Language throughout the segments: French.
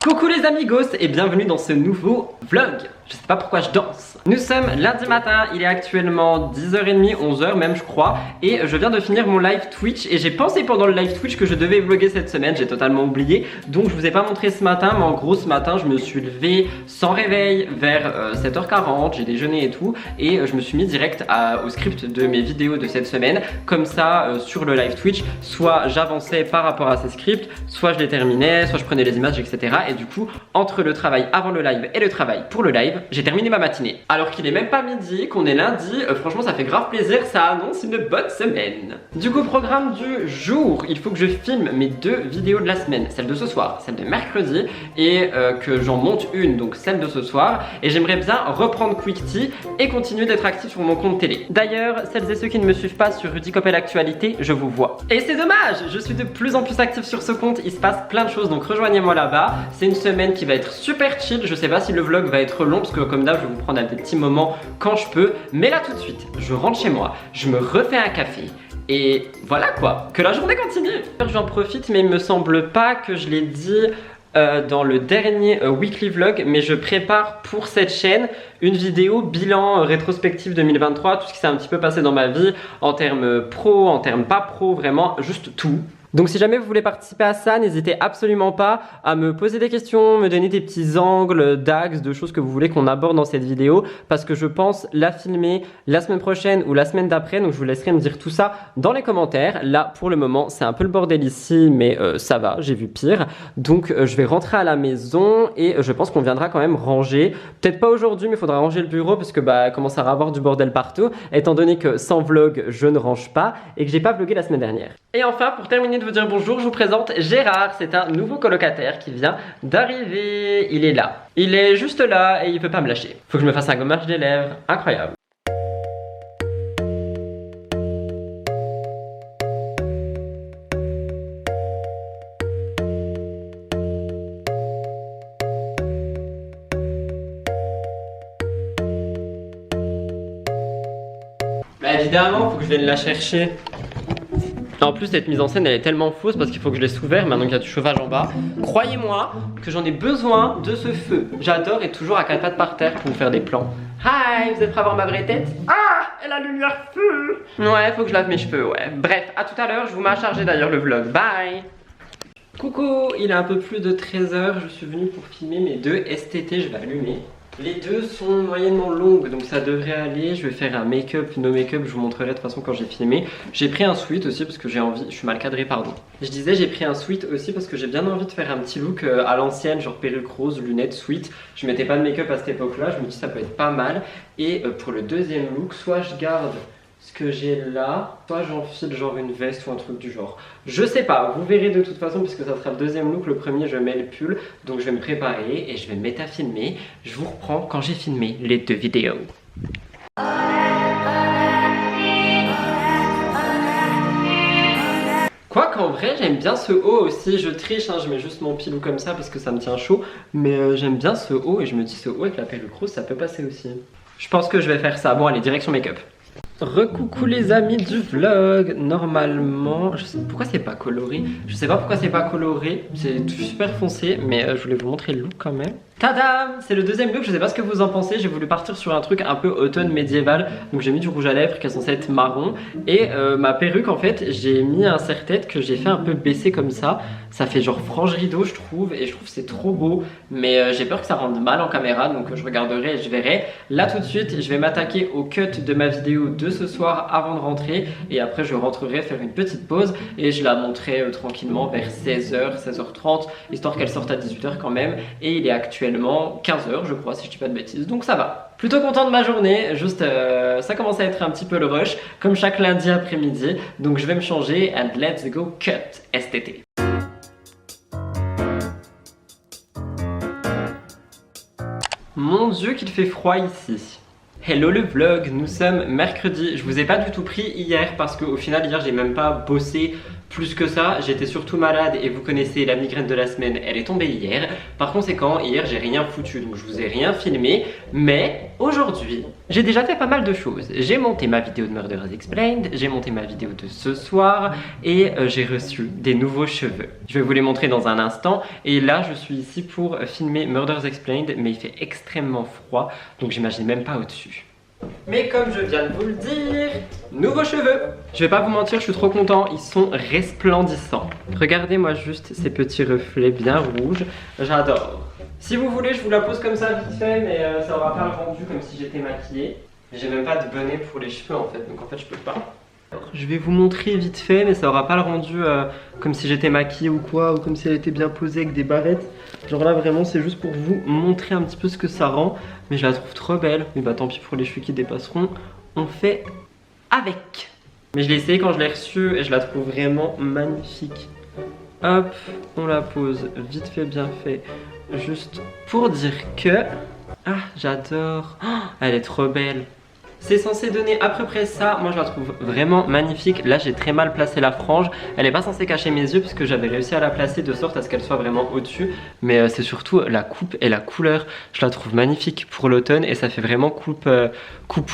Coucou les amigos et bienvenue dans ce nouveau vlog. Je sais pas pourquoi je danse. Nous sommes lundi matin, il est actuellement 10h30, 11h même je crois. Et je viens de finir mon live Twitch et j'ai pensé pendant le live Twitch que je devais vlogger cette semaine. J'ai totalement oublié, donc je vous ai pas montré ce matin. Mais en gros ce matin je me suis levé sans réveil vers 7h40, j'ai déjeuné et tout. Et je me suis mis direct au script de mes vidéos de cette semaine. Comme ça sur le live Twitch, soit j'avançais par rapport à ces scripts, soit je les terminais, soit je prenais les images etc. Et du coup entre le travail avant le live et le travail pour le live, j'ai terminé ma matinée. Alors qu'il est même pas midi, qu'on est lundi, franchement ça fait grave plaisir, ça annonce une bonne semaine. Du coup programme du jour, il faut que je filme mes deux vidéos de la semaine, celle de ce soir, celle de mercredi et que j'en monte une, donc celle de ce soir. Et j'aimerais bien reprendre Quick Tea et continuer d'être actif sur mon compte télé. D'ailleurs, celles et ceux qui ne me suivent pas sur Rudy Coppel Actualité, je vous vois. Et c'est dommage, je suis de plus en plus actif sur ce compte, il se passe plein de choses, donc rejoignez-moi là-bas. C'est une semaine qui va être super chill, je sais pas si le vlog va être long parce que comme d'hab je vais vous prendre à des petits moments quand je peux. Mais là tout de suite, je rentre chez moi, je me refais un café. Et voilà quoi, que la journée continue. J'en profite mais il me semble pas que je l'ai dit dans le dernier weekly vlog, mais je prépare pour cette chaîne une vidéo bilan rétrospective 2023, tout ce qui s'est un petit peu passé dans ma vie en termes pro, en termes pas pro, vraiment juste tout. Donc si jamais vous voulez participer à ça, n'hésitez absolument pas à me poser des questions, me donner des petits angles, d'axes, de choses que vous voulez qu'on aborde dans cette vidéo, parce que je pense la filmer la semaine prochaine ou la semaine d'après, donc je vous laisserai me dire tout ça dans les commentaires. Là pour le moment c'est un peu le bordel ici, mais ça va, j'ai vu pire. Donc je vais rentrer à la maison et je pense qu'on viendra quand même ranger, peut-être pas aujourd'hui mais il faudra ranger le bureau parce que bah commence à avoir du bordel partout, étant donné que sans vlog je ne range pas et que j'ai pas vlogué la semaine dernière. Et enfin pour terminer de vous dire bonjour, je vous présente Gérard, c'est un nouveau colocataire qui vient d'arriver. Il est là, il est juste là et il peut pas me lâcher. Faut que je me fasse un gommage des lèvres, incroyable. Bah évidemment, faut que je vienne la chercher. En plus cette mise en scène elle est tellement fausse parce qu'il faut que je laisse ouvert maintenant qu'il y a du chauffage en bas. Croyez-moi que j'en ai besoin de ce feu. J'adore être toujours à quatre pattes par terre pour me faire des plans. Hi, vous êtes prêts à voir ma vraie tête? Ah, et la lumière feu. Ouais, faut que je lave mes cheveux, ouais. Bref, à tout à l'heure, je vous mets à charger d'ailleurs le vlog. Bye. Coucou, il est un peu plus de 13h, je suis venu pour filmer mes deux STT, je vais allumer. Les deux sont moyennement longues donc ça devrait aller. Je vais faire un make-up, no make-up, je vous montrerai de toute façon quand j'ai filmé. J'ai pris un sweat aussi parce que j'ai envie, je suis mal cadré pardon. Je disais j'ai pris un sweat aussi parce que j'ai bien envie de faire un petit look à l'ancienne, genre perruque rose, lunettes, sweat. Je mettais pas de make-up à cette époque là, je me dis ça peut être pas mal. Et pour le deuxième look, soit je garde ce que j'ai là, soit j'enfile genre une veste ou un truc du genre. Je sais pas, vous verrez de toute façon puisque ça sera le deuxième look. Le premier je mets le pull, donc je vais me préparer et je vais me mettre à filmer. Je vous reprends quand j'ai filmé les deux vidéos. Quoi qu'en vrai j'aime bien ce haut aussi, je triche, hein, je mets juste mon pilou comme ça parce que ça me tient chaud. Mais j'aime bien ce haut et je me dis ce haut avec la perruque rose ça peut passer aussi. Je pense que je vais faire ça, bon allez direction make-up. Recoucou les amis du vlog. Normalement, je sais pourquoi c'est pas coloré. Je sais pas pourquoi c'est pas coloré. C'est super foncé, mais je voulais vous montrer le look quand même. Tadam! C'est le deuxième look, je sais pas ce que vous en pensez. J'ai voulu partir sur un truc un peu automne médiéval. Donc j'ai mis du rouge à lèvres qui est censé être marron. Et ma perruque en fait, j'ai mis un serre-tête que j'ai fait un peu baisser comme ça. Ça fait genre frange rideau je trouve. Et je trouve que c'est trop beau. Mais j'ai peur que ça rende mal en caméra. Donc je regarderai et je verrai. Là tout de suite, je vais m'attaquer au cut de ma vidéo de ce soir avant de rentrer. Et après je rentrerai faire une petite pause. Et je la monterai tranquillement vers 16h, 16h30. Histoire qu'elle sorte à 18h quand même. Et il est actuellement 15h je crois si je dis pas de bêtises, donc ça va. Plutôt content de ma journée, juste ça commence à être un petit peu le rush comme chaque lundi après-midi, donc je vais me changer and let's go cut STT. Mon dieu qu'il fait froid ici. Hello le vlog, nous sommes mercredi. Je vous ai pas du tout pris hier parce qu'au final hier j'ai même pas bossé Plus que ça, j'étais surtout malade et vous connaissez la migraine de la semaine, elle est tombée hier. Par conséquent, hier j'ai rien foutu, donc je vous ai rien filmé. Mais aujourd'hui, j'ai déjà fait pas mal de choses. J'ai monté ma vidéo de Murders Explained, j'ai monté ma vidéo de ce soir et j'ai reçu des nouveaux cheveux. Je vais vous les montrer dans un instant. Et là, je suis ici pour filmer Murders Explained, mais il fait extrêmement froid, donc j'imagine même pas au-dessus. Mais comme je viens de vous le dire, nouveaux cheveux. Je vais pas vous mentir, je suis trop content, ils sont resplendissants. Regardez-moi juste ces petits reflets bien rouges, j'adore. Si vous voulez, je vous la pose comme ça vite fait, mais ça aura pas le rendu comme si j'étais maquillée. J'ai même pas de bonnet pour les cheveux en fait, donc en fait je peux pas. Je vais vous montrer vite fait, mais ça aura pas le rendu comme si j'étais maquillée ou quoi, ou comme si elle était bien posée avec des barrettes. Genre là vraiment c'est juste pour vous montrer un petit peu ce que ça rend, mais je la trouve trop belle. Mais bah tant pis pour les cheveux qui dépasseront, on fait avec. Mais je l'ai essayé quand je l'ai reçue et je la trouve vraiment magnifique. Hop, on la pose vite fait bien fait, juste pour dire que... Ah j'adore, oh, elle est trop belle. C'est censé donner à peu près ça, moi je la trouve vraiment magnifique. Là j'ai très mal placé la frange, elle est pas censée cacher mes yeux puisque j'avais réussi à la placer de sorte à ce qu'elle soit vraiment au-dessus. Mais c'est surtout la coupe et la couleur, je la trouve magnifique pour l'automne et ça fait vraiment coupe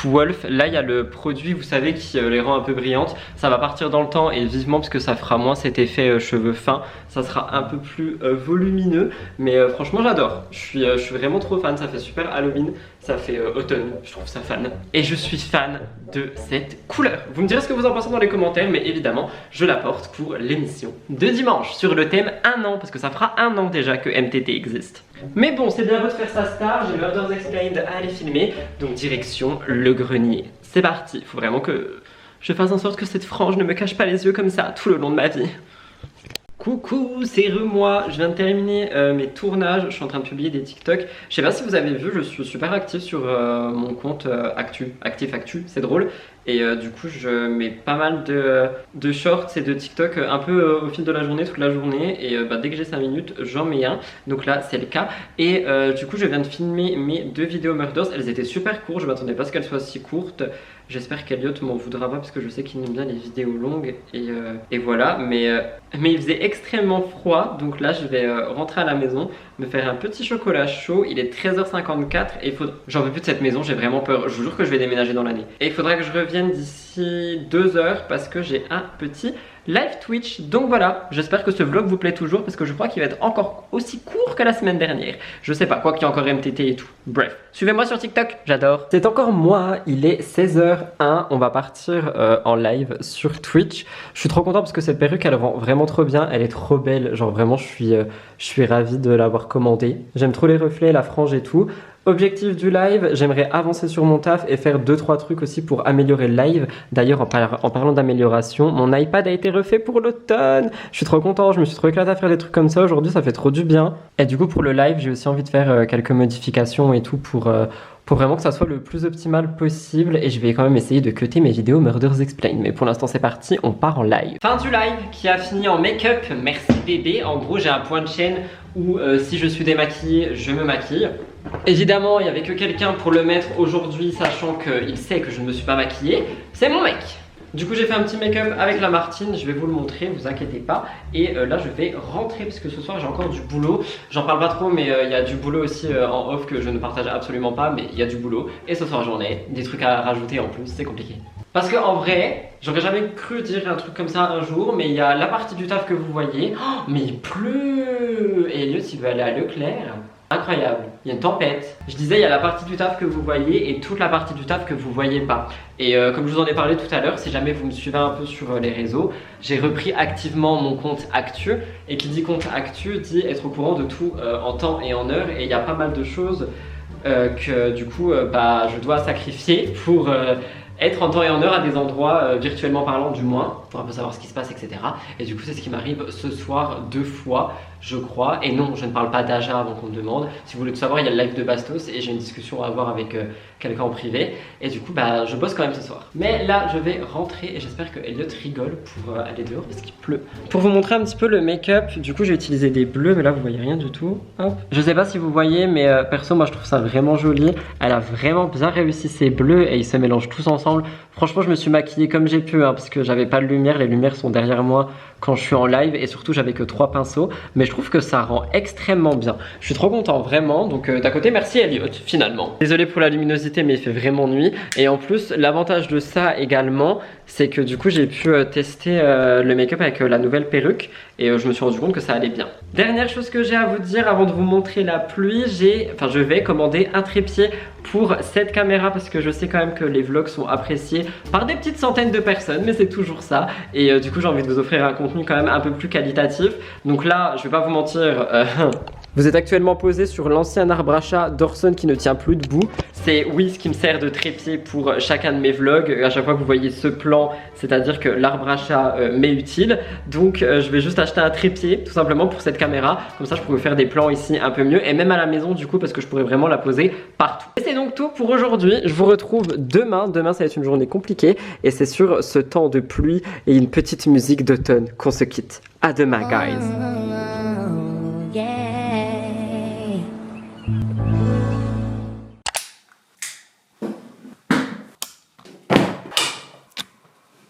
Wolf. Là il y a le produit vous savez qui les rend un peu brillantes, ça va partir dans le temps et vivement parce que ça fera moins cet effet cheveux fins. Ça sera un peu plus volumineux, mais franchement j'adore, je suis vraiment trop fan, ça fait super Halloween, ça fait automne, je trouve ça fan. Et je suis fan de cette couleur. Vous me direz ce que vous en pensez dans les commentaires, mais évidemment je la porte pour l'émission de dimanche sur le thème 1 an, parce que ça fera 1 an déjà que MTT existe. Mais bon, c'est bien beau de faire sa star, j'ai Murders Explained à aller filmer, donc direction le grenier. C'est parti, faut vraiment que je fasse en sorte que cette frange ne me cache pas les yeux comme ça tout le long de ma vie. Coucou, c'est moi, je viens de terminer mes tournages, je suis en train de publier des TikTok. Je sais pas si vous avez vu, je suis super actif sur mon compte Actif Actu, c'est drôle. Et du coup je mets pas mal de shorts et de TikTok un peu au fil de la journée, toute la journée. Et dès que j'ai 5 minutes, j'en mets un. Donc là c'est le cas. Et du coup je viens de filmer mes 2 vidéos Murders. Elles étaient super courtes, je m'attendais pas à ce qu'elles soient si courtes. J'espère qu'Eliot m'en voudra pas parce que je sais qu'il aime bien les vidéos longues. Et voilà, mais il faisait extrêmement froid. Donc là je vais rentrer à la maison, me faire un petit chocolat chaud. Il est 13h54 et j'en peux plus de cette maison, j'ai vraiment peur. Je vous jure que je vais déménager dans l'année. Et il faudra que je revienne d'ici 2 heures parce que j'ai un petit live Twitch. Donc voilà, j'espère que ce vlog vous plaît toujours parce que je crois qu'il va être encore aussi court que la semaine dernière. Je sais pas, quoi qu'il y a encore MTT et tout. Bref, suivez-moi sur TikTok, j'adore. C'est encore moi, il est 16h01, on va partir en live sur Twitch. Je suis trop content parce que cette perruque elle rend vraiment trop bien, elle est trop belle. Genre vraiment je suis ravi de l'avoir commandée. J'aime trop les reflets, la frange et tout. Objectif du live, j'aimerais avancer sur mon taf et faire 2-3 trucs aussi pour améliorer le live. D'ailleurs, en parlant d'amélioration, mon iPad a été refait pour l'automne. Je suis trop content, je me suis trop éclaté à faire des trucs comme ça aujourd'hui, ça fait trop du bien. Et du coup, pour le live, j'ai aussi envie de faire quelques modifications et tout pour vraiment que ça soit le plus optimal possible. Et je vais quand même essayer de cutter mes vidéos Murders Explained. Mais pour l'instant, c'est parti, on part en live. Fin du live qui a fini en make-up, merci bébé. En gros, j'ai un point de chaîne où si je suis démaquillée, je me maquille. Évidemment, il n'y avait que quelqu'un pour le mettre aujourd'hui, sachant qu'il sait que je ne me suis pas maquillée. C'est mon mec. Du coup, j'ai fait un petit make-up avec la Martine, je vais vous le montrer, vous inquiétez pas. Et là, je vais rentrer parce que ce soir, j'ai encore du boulot. J'en parle pas trop, mais il y a du boulot aussi en off que je ne partage absolument pas, mais il y a du boulot. Et ce soir, j'en ai des trucs à rajouter en plus, c'est compliqué. Parce qu'en vrai, j'aurais jamais cru dire un truc comme ça un jour, mais il y a la partie du taf que vous voyez. Oh, mais il pleut! Et Eliot, il veut aller à Leclerc. Incroyable, il y a une tempête. Je disais, il y a la partie du taf que vous voyez et toute la partie du taf que vous voyez pas. Et comme je vous en ai parlé tout à l'heure, si jamais vous me suivez un peu sur les réseaux, j'ai repris activement mon compte Actu. Et qui dit compte Actu dit être au courant de tout en temps et en heure. Et il y a pas mal de choses que du coup je dois sacrifier pour être en temps et en heure à des endroits virtuellement parlant du moins, pour un peu savoir ce qui se passe, etc. Et du coup c'est ce qui m'arrive ce soir 2 fois, je crois. Et non, je ne parle pas d'Aja avant qu'on me demande. Si vous voulez tout savoir, il y a le live de Bastos et j'ai une discussion à avoir avec quelqu'un en privé. Et du coup je bosse quand même ce soir. Mais là je vais rentrer et j'espère que Eliot rigole pour aller dehors parce qu'il pleut. Pour vous montrer un petit peu le make-up, du coup j'ai utilisé des bleus, mais là vous voyez rien du tout. Hop. Je sais pas si vous voyez, mais perso moi je trouve ça vraiment joli. Elle a vraiment bien réussi ses bleus et ils se mélangent tous ensemble. Franchement, je me suis maquillée comme j'ai pu, hein, parce que j'avais pas de lumière. Les lumières sont derrière moi quand je suis en live et surtout j'avais que 3 pinceaux. Mais je trouve que ça rend extrêmement bien. Je suis trop content, vraiment. Donc d'un côté, merci Elliot, finalement. Désolé pour la luminosité, mais il fait vraiment nuit. Et en plus, l'avantage de ça également, c'est que du coup, j'ai pu tester le make-up avec la nouvelle perruque. Et je me suis rendu compte que ça allait bien. Dernière chose que j'ai à vous dire avant de vous montrer la pluie, je vais commander un trépied pour cette caméra parce que je sais quand même que les vlogs sont appréciés par des petites centaines de personnes, mais c'est toujours ça. Et du coup, j'ai envie de vous offrir un contenu quand même un peu plus qualitatif. Donc là, je vais pas vous mentir, vous êtes actuellement posé sur l'ancien arbre à chat d'Orson qui ne tient plus debout. C'est ce qui me sert de trépied pour chacun de mes vlogs. À chaque fois que vous voyez ce plan, c'est-à-dire que l'arbre à chat m'est utile. Donc je vais juste acheter un trépied tout simplement pour cette caméra. Comme ça je pourrais faire des plans ici un peu mieux et même à la maison du coup parce que je pourrais vraiment la poser partout. Et c'est donc tout pour aujourd'hui. Je vous retrouve demain. Demain ça va être une journée compliquée et c'est sur ce temps de pluie et une petite musique d'automne qu'on se quitte. À demain guys.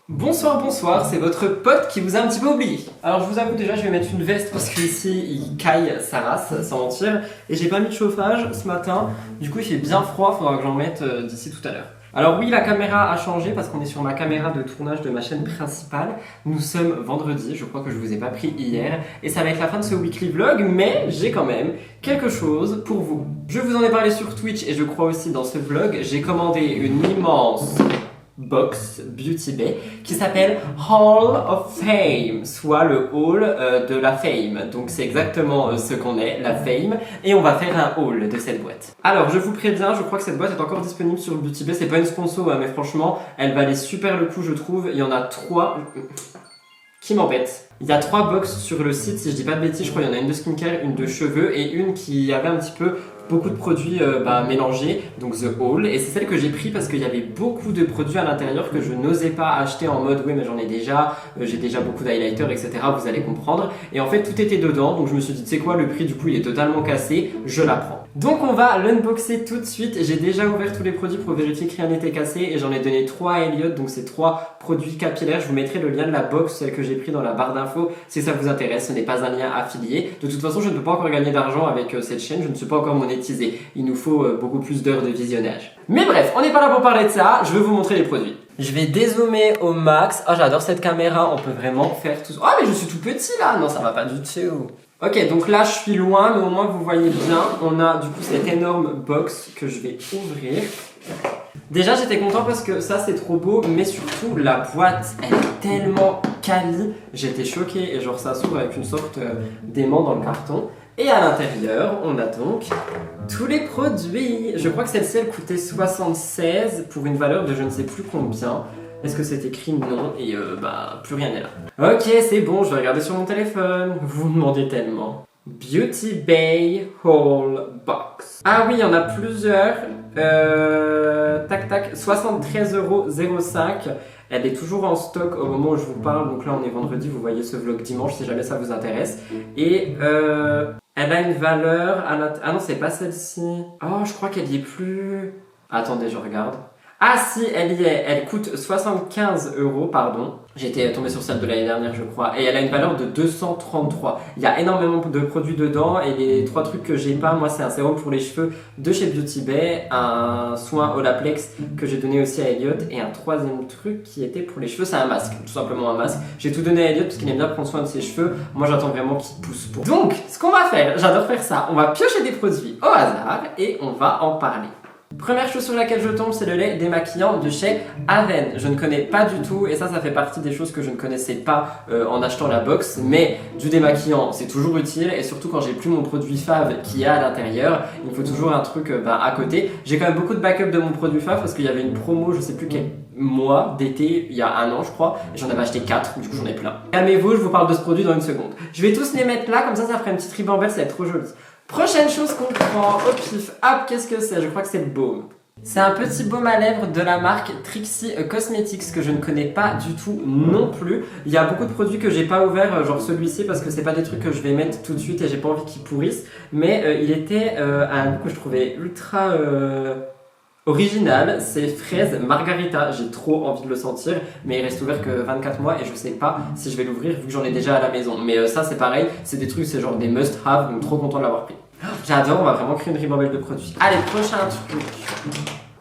Bonsoir, c'est votre pote qui vous a un petit peu oublié. Alors je vous avoue déjà je vais mettre une veste parce que ici il caille sa race sans mentir. Et j'ai pas mis de chauffage ce matin, du coup il fait bien froid, faudra que j'en mette d'ici tout à l'heure. Alors oui, la caméra a changé parce qu'on est sur ma caméra de tournage de ma chaîne principale. Nous sommes vendredi, je crois que je vous ai pas pris hier. Et ça va être la fin de ce weekly vlog, mais j'ai quand même quelque chose pour vous. Je vous en ai parlé sur Twitch et je crois aussi dans ce vlog. J'ai commandé une immense box Beauty Bay qui s'appelle Hall of Fame, soit le hall de la fame. Donc c'est exactement ce qu'on est, la fame, et on va faire un haul de cette boîte. Alors je vous préviens, je crois que cette boîte est encore disponible sur Beauty Bay. C'est pas une sponsor hein, mais franchement elle valait super le coup je trouve. Il y en a 3 qui m'embêtent. Il y a 3 box sur le site si je dis pas de bêtises. Je crois qu'il y en a une de skincare, une de cheveux et une qui avait un petit peu beaucoup de produits mélangés, donc The Haul, et c'est celle que j'ai pris parce qu'il y avait beaucoup de produits à l'intérieur que je n'osais pas acheter en mode oui mais j'en ai déjà, j'ai déjà beaucoup d'highlighters etc, vous allez comprendre, et en fait tout était dedans, donc je me suis dit tu sais quoi, le prix du coup il est totalement cassé, je la prends. Donc on va l'unboxer tout de suite. J'ai déjà ouvert tous les produits pour vérifier que rien n'était cassé et j'en ai donné 3 à Elliot, donc c'est 3 produits capillaires. Je vous mettrai le lien de la box, celle que j'ai pris dans la barre d'infos si ça vous intéresse. Ce n'est pas un lien affilié. De toute façon je ne peux pas encore gagner d'argent avec cette chaîne, je ne suis pas encore monétisé. Il nous faut beaucoup plus d'heures de visionnage. Mais bref, on n'est pas là pour parler de ça, je vais vous montrer les produits. Je vais dézoomer au max. Ah j'adore cette caméra, on peut vraiment faire tout ça. Ah mais je suis tout petit là, non ça va pas du tout. Ok, donc là je suis loin, mais au moins vous voyez bien, on a du coup cette énorme box que je vais ouvrir. Déjà j'étais content parce que ça c'est trop beau, mais surtout la boîte elle est tellement quali, j'étais choqué et genre ça s'ouvre avec une sorte d'aimant dans le carton. Et à l'intérieur on a donc tous les produits. Je crois que celle-ci elle coûtait 76 pour une valeur de je ne sais plus combien. Est-ce que c'est écrit? Non, et plus rien n'est là. Ok, c'est bon, je vais regarder sur mon téléphone. Vous me demandez tellement. Beauty Bay Haul Box. Ah oui, il y en a plusieurs. Tac tac, 73,05 €. Elle est toujours en stock au moment où je vous parle. Donc là, on est vendredi, vous voyez ce vlog dimanche si jamais ça vous intéresse. Et elle a une valeur. Ah non, c'est pas celle-ci. Oh, je crois qu'elle y est plus. Attendez, je regarde. Ah si, elle y est, elle coûte 75 €, pardon. J'étais tombé sur celle de l'année dernière je crois. Et elle a une valeur de 233. Il y a énormément de produits dedans. Et les 3 trucs que j'ai pas, moi c'est un sérum pour les cheveux de chez Beauty Bay, un soin Olaplex que j'ai donné aussi à Elliot, et un 3e truc qui était pour les cheveux, c'est un masque, tout simplement un masque. J'ai tout donné à Elliot parce qu'il aime bien prendre soin de ses cheveux. Moi j'attends vraiment qu'il pousse pour. Donc ce qu'on va faire, j'adore faire ça, on va piocher des produits au hasard et on va en parler. Première chose sur laquelle je tombe, c'est le lait démaquillant de chez Aven. Je ne connais pas du tout et ça fait partie des choses que je ne connaissais pas en achetant la box. Mais du démaquillant, c'est toujours utile et surtout quand j'ai plus mon produit fave qui est à l'intérieur, il me faut toujours un truc à côté. J'ai quand même beaucoup de backup de mon produit fave parce qu'il y avait une promo, je sais plus quel mois d'été, il y a 1 an je crois, et j'en avais acheté 4, du coup j'en ai plein. Calmez-vous, je vous parle de ce produit dans une seconde. Je vais tous les mettre là, comme ça fera une petite ribambelle, ça va être trop joli. Prochaine chose qu'on prend au pif, hop, qu'est-ce que c'est? Je crois que c'est le baume. C'est un petit baume à lèvres de la marque Trixie Cosmetics que je ne connais pas du tout non plus. Il y a beaucoup de produits que j'ai pas ouverts, genre celui-ci, parce que c'est pas des trucs que je vais mettre tout de suite et j'ai pas envie qu'ils pourrissent. Mais il était à un goût que je trouvais ultra Original, c'est fraise margarita. J'ai trop envie de le sentir, mais il reste ouvert que 24 mois et je sais pas si je vais l'ouvrir vu que j'en ai déjà à la maison. Mais ça, c'est pareil, c'est des trucs, c'est genre des must-have, donc trop content de l'avoir pris. J'adore, on va vraiment créer une ribambelle de produits. Allez, prochain truc.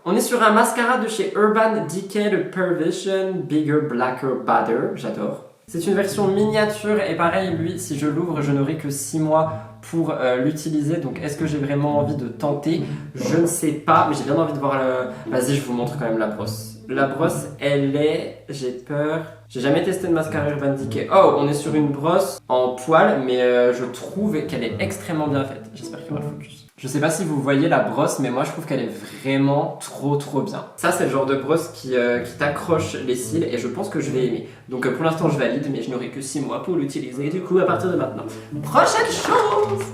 On est sur un mascara de chez Urban Decay, le Pervision Bigger Blacker Badder. J'adore. C'est une version miniature et pareil, lui, si je l'ouvre, je n'aurai que 6 mois pour l'utiliser. Donc, est-ce que j'ai vraiment envie de tenter? Je ne sais pas, mais j'ai bien envie de voir le... Vas-y, je vous montre quand même la brosse. La brosse, elle est... J'ai peur... J'ai jamais testé de mascara Urban Decay. Oh, on est sur une brosse en poil, mais je trouve qu'elle est extrêmement bien faite. J'espère qu'il y aura le focus. Je sais pas si vous voyez la brosse, mais moi je trouve qu'elle est vraiment trop bien. Ça, c'est le genre de brosse qui t'accroche les cils et je pense que je vais aimer. Donc pour l'instant, je valide, mais je n'aurai que 6 mois pour l'utiliser du coup à partir de maintenant. Prochaine chose!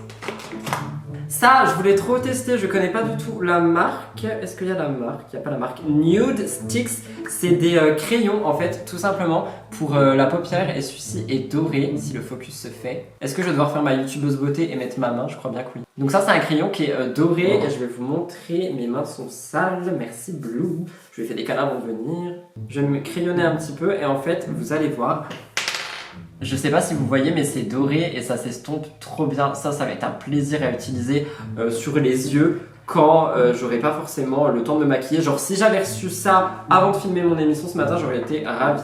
Ça, je voulais trop tester, je connais pas du tout la marque. Est-ce qu'il y a la marque? Il n'y a pas la marque. Nude Sticks, c'est des crayons en fait, tout simplement pour la paupière et celui-ci est doré si le focus se fait. Est-ce que je vais devoir faire ma youtubeuse beauté et mettre ma main? Je crois bien que oui. Donc ça, c'est un crayon qui est doré et je vais vous montrer. Mes mains sont sales, merci Blue. Je lui ai fait des câlins avant de venir. Je vais me crayonner un petit peu et en fait, vous allez voir. Je sais pas si vous voyez, mais c'est doré et ça s'estompe trop bien. Ça va être un plaisir à utiliser sur les yeux quand j'aurai pas forcément le temps de me maquiller. Genre, si j'avais reçu ça avant de filmer mon émission ce matin, j'aurais été ravie.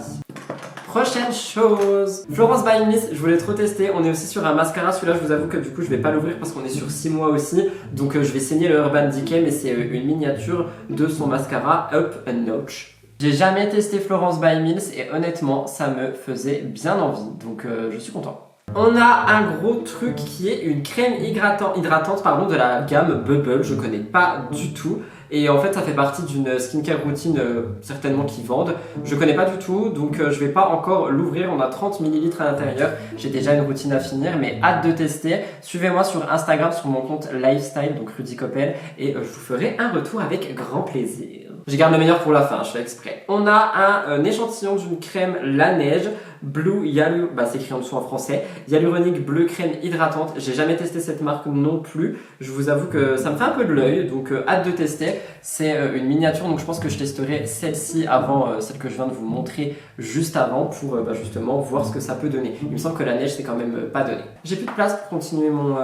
Prochaine chose, Florence by Miss, je voulais trop tester. On est aussi sur un mascara. Celui-là, je vous avoue que du coup, je vais pas l'ouvrir parce qu'on est sur 6 mois aussi. Donc, je vais saigner le Urban Decay, mais c'est une miniature de son mascara Up a Notch. J'ai jamais testé Florence by Mills et honnêtement ça me faisait bien envie, donc je suis content. On a un gros truc qui est une crème hydratante de la gamme Bubble, je connais pas du tout. Et en fait ça fait partie d'une skincare routine certainement qu'ils vendent. Je connais pas du tout donc je vais pas encore l'ouvrir, on a 30 ml à l'intérieur. J'ai déjà une routine à finir mais hâte de tester. Suivez-moi sur Instagram sur mon compte Lifestyle, donc Rudy Coppel, et je vous ferai un retour avec grand plaisir. Je garde le meilleur pour la fin, je fais exprès. On a un échantillon d'une crème La Neige Blue Yalu, c'est écrit en dessous en français, hyaluronique bleu crème hydratante. J'ai jamais testé cette marque non plus. Je vous avoue que ça me fait un peu de l'œil, donc hâte de tester. C'est une miniature, donc je pense que je testerai celle-ci avant celle que je viens de vous montrer juste avant pour justement voir ce que ça peut donner. Il me semble que La Neige c'est quand même pas donné. J'ai plus de place pour continuer mon...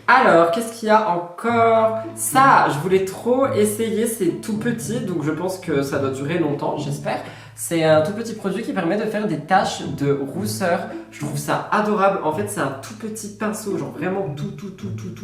Alors, qu'est-ce qu'il y a encore? Ça, je voulais trop essayer, c'est tout petit, donc je pense que ça doit durer longtemps, j'espère. C'est un tout petit produit qui permet de faire des taches de rousseur. Je trouve ça adorable. En fait, c'est un tout petit pinceau, genre vraiment tout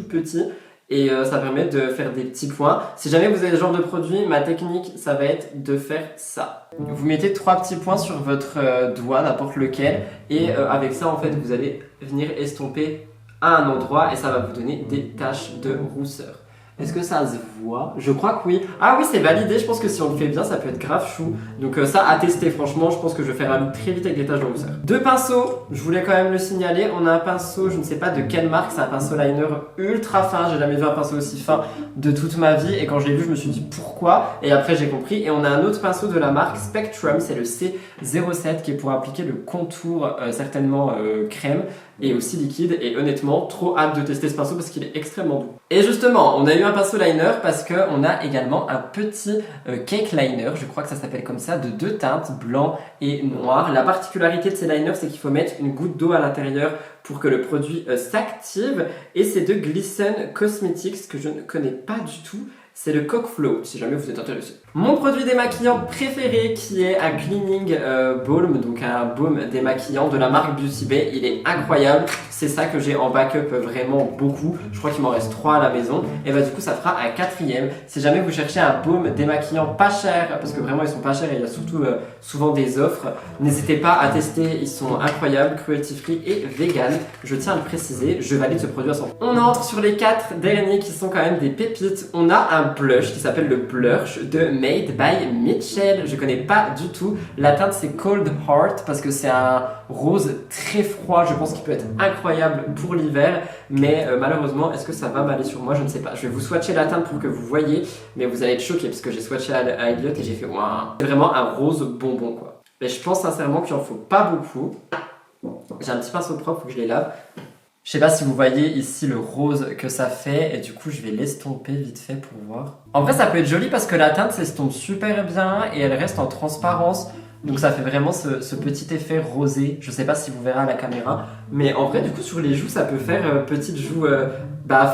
petit. Et ça permet de faire des petits points. Si jamais vous avez ce genre de produit, ma technique, ça va être de faire ça. Vous mettez 3 petits points sur votre doigt, n'importe lequel. Et avec ça, en fait, vous allez venir estomper à un endroit et ça va vous donner des taches de rousseur. Est-ce que ça se voit? Je crois que oui. Ah oui, c'est validé. Je pense que si on le fait bien, ça peut être grave chou. Donc ça, à tester. Franchement, je pense que je vais faire un look très vite avec des taches de rousseur. 2 pinceaux. Je voulais quand même le signaler. On a un pinceau, je ne sais pas de quelle marque. C'est un pinceau liner ultra fin. J'ai jamais vu un pinceau aussi fin de toute ma vie. Et quand je l'ai vu, je me suis dit pourquoi. Et après, j'ai compris. Et on a un autre pinceau de la marque Spectrum. C'est le C07 qui est pour appliquer le contour certainement crème et aussi liquide. Et honnêtement, trop hâte de tester ce pinceau parce qu'il est extrêmement doux. Et justement, on a eu un pinceau liner parce qu'on a également un petit cake liner, je crois que ça s'appelle comme ça, de 2 teintes, blanc et noir. La particularité de ces liners, c'est qu'il faut mettre une goutte d'eau à l'intérieur pour que le produit s'active. Et c'est de Glisten Cosmetics que je ne connais pas du tout. C'est le Coque Flow, si jamais vous êtes intéressé. Mon produit démaquillant préféré qui est un Cleaning Balm, donc un baume démaquillant de la marque Beauty Bay. Il est incroyable, c'est ça que j'ai en backup vraiment beaucoup. Je crois qu'il m'en reste 3 à la maison. Et du coup ça fera un 4e. Si jamais vous cherchez un baume démaquillant pas cher, parce que vraiment ils sont pas chers et il y a surtout souvent des offres, n'hésitez pas à tester, ils sont incroyables, cruelty free et vegan. Je tiens à le préciser, je valide ce produit à 100%. On entre sur les 4 derniers qui sont quand même des pépites. On a un blush qui s'appelle le Blush de Made by Mitchell. Je connais pas du tout. La teinte c'est Cold Heart parce que c'est un rose très froid. Je pense qu'il peut être incroyable pour l'hiver. Mais malheureusement, est-ce que ça va m'aller sur moi? Je ne sais pas. Je vais vous swatcher la teinte pour que vous voyez. Mais vous allez être choqués parce que j'ai swatché à Elliot et j'ai fait waouh. C'est vraiment un rose bonbon quoi. Mais je pense sincèrement qu'il en faut pas beaucoup. J'ai un petit pinceau propre, faut que je les lave. Je sais pas si vous voyez ici le rose que ça fait et du coup je vais l'estomper vite fait pour voir. En vrai ça peut être joli parce que la teinte s'estompe super bien et elle reste en transparence. Donc ça fait vraiment ce petit effet rosé. Je sais pas si vous verrez à la caméra. Mais en vrai du coup sur les joues ça peut faire petite joue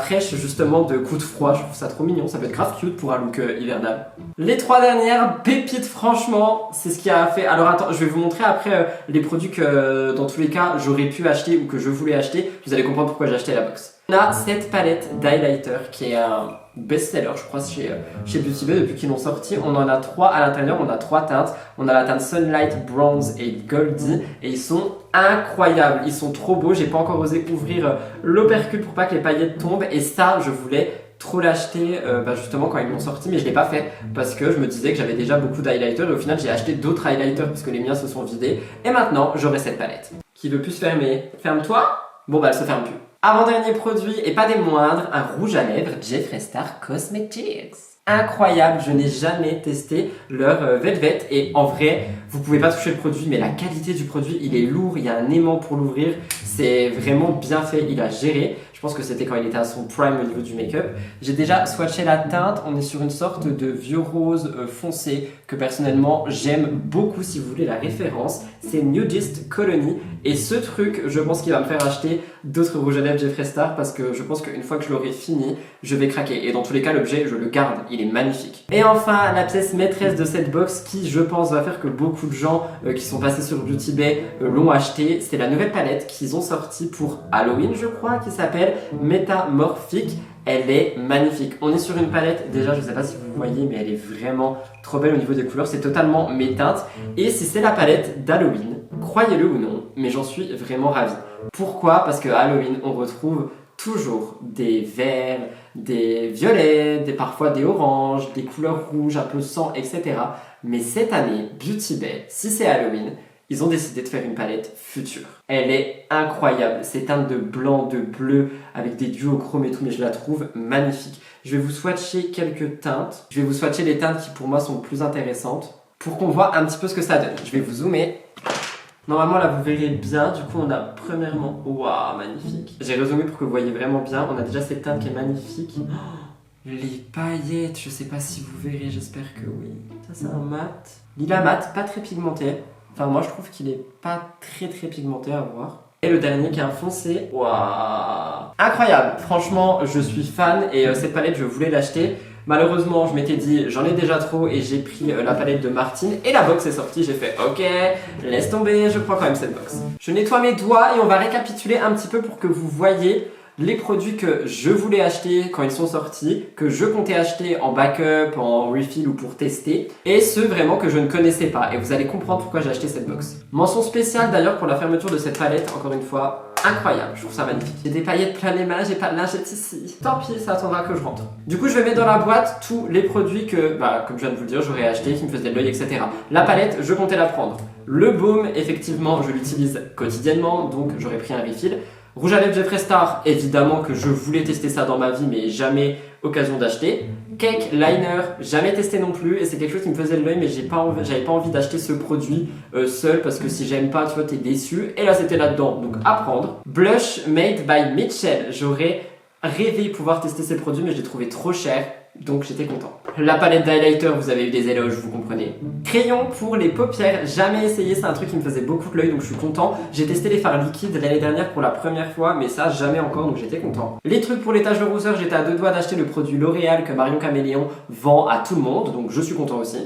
fraîche justement de coup de froid. Je trouve ça trop mignon. Ça peut être grave cute pour un look hivernal. Les 3 dernières pépites franchement c'est ce qui a fait. Alors attends je vais vous montrer après les produits que dans tous les cas j'aurais pu acheter ou que je voulais acheter. Vous allez comprendre pourquoi j'ai acheté la box. On a cette palette d'highlighter qui est un best-seller je crois chez Beauty Bay depuis qu'ils l'ont sorti. On en a 3 à l'intérieur, on a 3 teintes. On a la teinte Sunlight, Bronze et Goldie et ils sont incroyables, ils sont trop beaux. J'ai pas encore osé ouvrir l'opercule pour pas que les paillettes tombent et ça je voulais trop l'acheter justement quand ils l'ont sorti mais je l'ai pas fait parce que je me disais que j'avais déjà beaucoup d'highlighters et au final j'ai acheté d'autres highlighters parce que les miens se sont vidés et maintenant j'aurai cette palette. Qui veut plus se fermer? Ferme-toi. Bon bah elle se ferme plus. Avant-dernier produit, et pas des moindres, un rouge à lèvres Jeffree Star Cosmetics. Incroyable, je n'ai jamais testé leur Velvet et en vrai, vous pouvez pas toucher le produit mais la qualité du produit, il est lourd, il y a un aimant pour l'ouvrir, c'est vraiment bien fait, il a géré. Je pense que c'était quand il était à son prime au niveau du make-up. J'ai déjà swatché la teinte, on est sur une sorte de vieux rose foncé que personnellement j'aime beaucoup si vous voulez la référence. C'est Nudist Colony et ce truc, je pense qu'il va me faire acheter d'autres rouges à lèvres Jeffree Star parce que je pense qu'une fois que je l'aurai fini, je vais craquer. Et dans tous les cas, l'objet, je le garde, il est magnifique. Et enfin, la pièce maîtresse de cette box qui, je pense, va faire que beaucoup de gens qui sont passés sur Beauty Bay l'ont acheté, c'est la nouvelle palette qu'ils ont sortie pour Halloween, je crois, qui s'appelle Métamorphique. Elle est magnifique. On est sur une palette, déjà je ne sais pas si vous voyez, mais elle est vraiment trop belle au niveau des couleurs. C'est totalement mes teintes. Et si c'est la palette d'Halloween, croyez-le ou non, mais j'en suis vraiment ravie. Pourquoi? Parce que Halloween, on retrouve toujours des verts, des violets, parfois des oranges, des couleurs rouges, un peu sang, etc. Mais cette année, Beauty Bay, si c'est Halloween, ils ont décidé de faire une palette future. Elle est incroyable, ces teintes de blanc, de bleu, avec des duochromes et tout, mais je la trouve magnifique. Je vais vous swatcher quelques teintes. Je vais vous swatcher les teintes qui pour moi sont plus intéressantes pour qu'on voit un petit peu ce que ça donne. Je vais vous zoomer. Normalement là vous verrez bien, du coup on a premièrement, waouh magnifique. J'ai rezoomé pour que vous voyez vraiment bien, on a déjà cette teinte qui est magnifique. Oh, les paillettes, je sais pas si vous verrez, j'espère que oui. Ça c'est un mat, lila mat, pas très pigmenté. Enfin moi je trouve qu'il est pas très pigmenté à voir. Et le dernier qui est un foncé, waouh, incroyable. Franchement je suis fan et cette palette je voulais l'acheter. Malheureusement, je m'étais dit, j'en ai déjà trop et j'ai pris la palette de Martine et la box est sortie. J'ai fait, ok, laisse tomber, je prends quand même cette box. Je nettoie mes doigts et on va récapituler un petit peu pour que vous voyez les produits que je voulais acheter quand ils sont sortis, que je comptais acheter en backup, en refill ou pour tester, et ceux vraiment que je ne connaissais pas. Et vous allez comprendre pourquoi j'ai acheté cette box. Mention spéciale d'ailleurs pour la fermeture de cette palette, encore une fois, incroyable, je trouve ça magnifique. J'ai des paillettes plein les mains, j'ai pas de lingette ici. Tant pis, ça attendra que je rentre. Du coup, je vais mettre dans la boîte tous les produits que, comme je viens de vous le dire, j'aurais acheté, qui me faisaient de l'œil, etc. La palette, je comptais la prendre. Le baume, effectivement, je l'utilise quotidiennement, donc j'aurais pris un refill. Rouge à lèvres Jeffree Star, évidemment que je voulais tester ça dans ma vie, mais jamais occasion d'acheter. Cake Liner, jamais testé non plus, et c'est quelque chose qui me faisait de l'œil, mais j'avais pas envie d'acheter ce produit seul, parce que si j'aime pas, tu vois, t'es déçu. Et là, c'était là-dedans, donc à prendre. Blush Made by Mitchell, j'aurais rêvé pouvoir tester ces produits, mais je les trouvais trop chers. Donc j'étais content. La palette d'highlighter, vous avez eu des éloges, vous comprenez. Crayon pour les paupières, jamais essayé, c'est un truc qui me faisait beaucoup de l'œil, donc je suis content. J'ai testé les fards liquides l'année dernière pour la première fois, mais ça jamais encore, donc j'étais content. Les trucs pour les taches de rousseur, j'étais à 2 doigts d'acheter le produit L'Oréal que Marion Caméléon vend à tout le monde, donc je suis content aussi.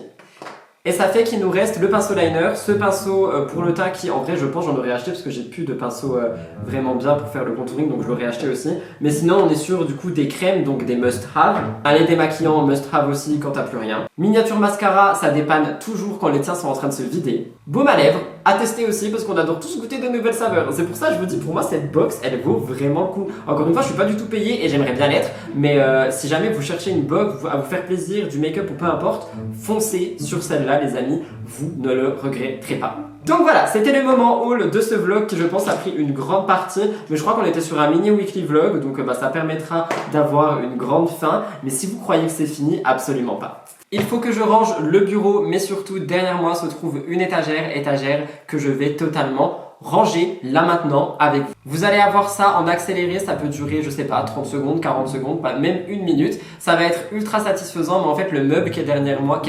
Et ça fait qu'il nous reste le pinceau liner, ce pinceau pour le teint qui en vrai je pense j'en aurais acheté parce que j'ai plus de pinceau vraiment bien pour faire le contouring, donc je l'aurais acheté aussi. Mais sinon on est sur du coup des crèmes, donc des must have. Un lait démaquillant must have aussi quand t'as plus rien. Miniature mascara, ça dépanne toujours quand les tiens sont en train de se vider. Baume à lèvres, à tester aussi parce qu'on adore tous goûter de nouvelles saveurs. C'est pour ça que je vous dis, pour moi cette box elle vaut vraiment le coup. Encore une fois je suis pas du tout payé et j'aimerais bien l'être, mais si jamais vous cherchez une box à vous faire plaisir, du make-up ou peu importe, foncez sur celle-là les amis, vous ne le regretterez pas. Donc voilà, c'était le moment haul de ce vlog qui je pense a pris une grande partie, mais je crois qu'on était sur un mini weekly vlog, donc ça permettra d'avoir une grande fin, mais si vous croyez que c'est fini, absolument pas. Il faut que je range le bureau, mais surtout derrière moi se trouve une étagère que je vais totalement ranger là maintenant avec vous. Vous allez avoir ça en accéléré, ça peut durer je sais pas 30 secondes, 40 secondes, pas même une minute. Ça va être ultra satisfaisant, mais en fait le meuble qui est derrière moi,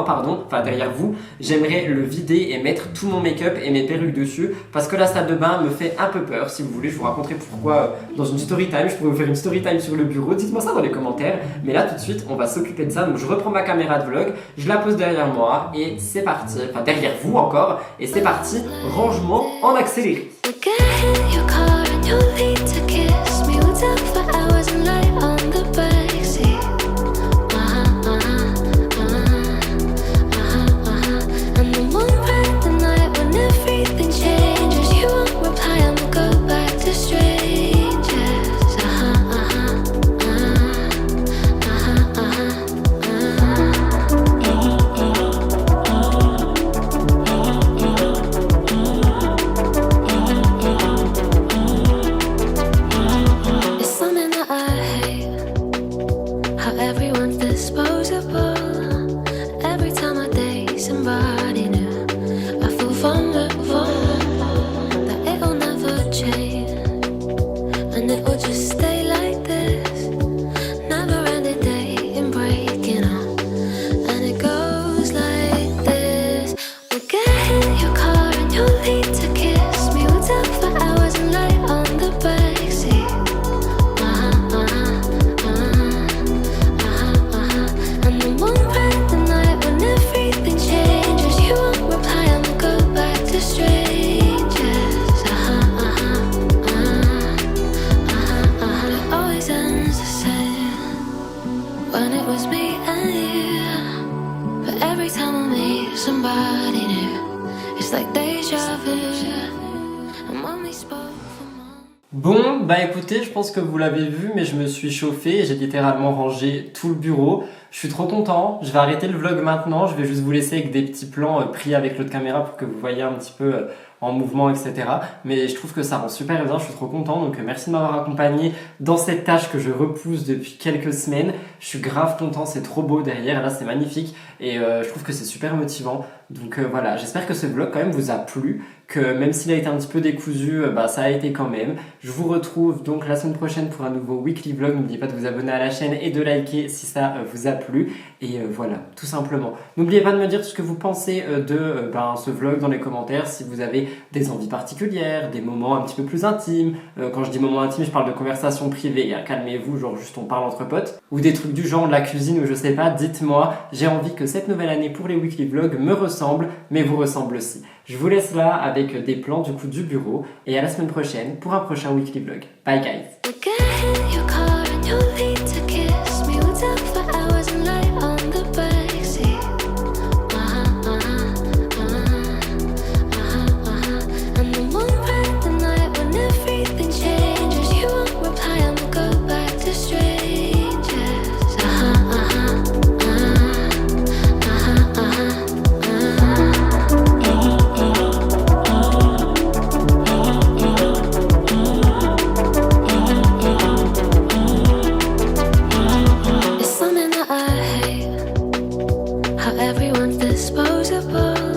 enfin derrière vous, j'aimerais le vider et mettre tout mon make-up et mes perruques dessus parce que la salle de bain me fait un peu peur. Si vous voulez, je vous raconterai pourquoi dans une story time. Je pourrais vous faire une story time sur le bureau, dites-moi ça dans les commentaires. Mais là tout de suite, on va s'occuper de ça. Donc je reprends ma caméra de vlog, je la pose derrière moi et c'est parti. Enfin derrière vous encore, et c'est parti, rangement en accéléré. Bon, bah écoutez, je pense que vous l'avez vu, mais je me suis chauffé, j'ai littéralement rangé tout le bureau. Je suis trop content, je vais arrêter le vlog maintenant, je vais juste vous laisser avec des petits plans pris avec l'autre caméra pour que vous voyez un petit peu en mouvement, etc. Mais je trouve que ça rend super bien, je suis trop content, donc merci de m'avoir accompagné dans cette tâche que je repousse depuis quelques semaines. Je suis grave content, c'est trop beau derrière, là c'est magnifique et je trouve que c'est super motivant. Donc voilà, j'espère que ce vlog quand même vous a plu, que même s'il a été un petit peu décousu, bah ça a été quand même. Je vous retrouve donc la semaine prochaine pour un nouveau weekly vlog. N'oubliez pas de vous abonner à la chaîne et de liker si ça vous a plu. Et voilà, tout simplement. N'oubliez pas de me dire tout ce que vous pensez de ce vlog dans les commentaires, si vous avez des envies particulières, des moments un petit peu plus intimes. Quand je dis moments intimes, je parle de conversations privées, hein, calmez-vous, genre juste on parle entre potes. Ou des trucs du genre de la cuisine ou je sais pas, dites-moi. J'ai envie que cette nouvelle année pour les weekly vlogs me ressemble, mais vous ressemble aussi. Je vous laisse là avec des plans du coup du bureau et à la semaine prochaine pour un prochain weekly vlog. Bye guys!